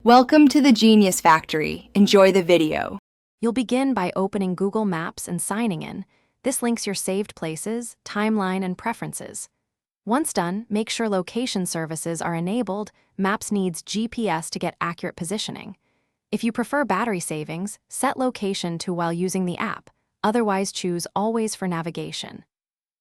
Welcome to the Genius Factory. Enjoy the video. You'll begin by opening Google Maps and signing in. This links your saved places, timeline, and preferences. Once done, make sure location services are enabled. Maps needs GPS to get accurate positioning. If you prefer battery savings, set location to while using the app. Otherwise, choose Always for navigation.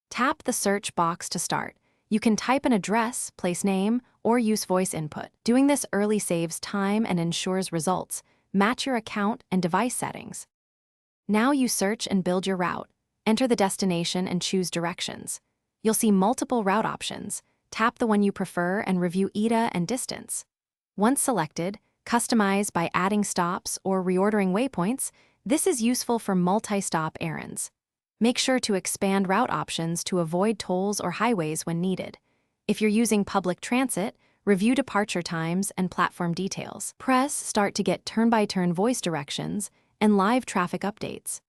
Tap the search box to start. You can type an address, place name, or use voice input. Doing this early saves time and ensures results. Match your account and device settings. Now you search and build your route. Enter the destination and choose directions. You'll see multiple route options. Tap the one you prefer and review ETA and distance. Once selected, customize by adding stops or reordering waypoints. This is useful for multi-stop errands. Make sure to expand route options to avoid tolls or highways when needed. If you're using public transit, review departure times and platform details. Press Start to get turn-by-turn voice directions and live traffic updates.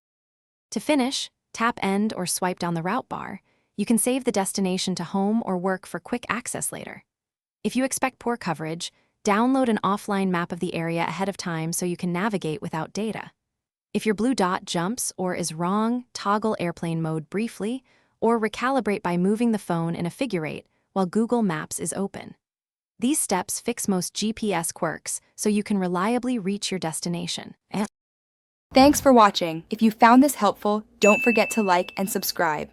To finish, tap End or swipe down the route bar. You can save the destination to home or work for quick access later. If you expect poor coverage, download an offline map of the area ahead of time so you can navigate without data. If your blue dot jumps or is wrong, toggle airplane mode briefly, or recalibrate by moving the phone in a figure eight while Google Maps is open. These steps fix most GPS quirks so you can reliably reach your destination. Thanks for watching. If you found this helpful, don't forget to like and subscribe.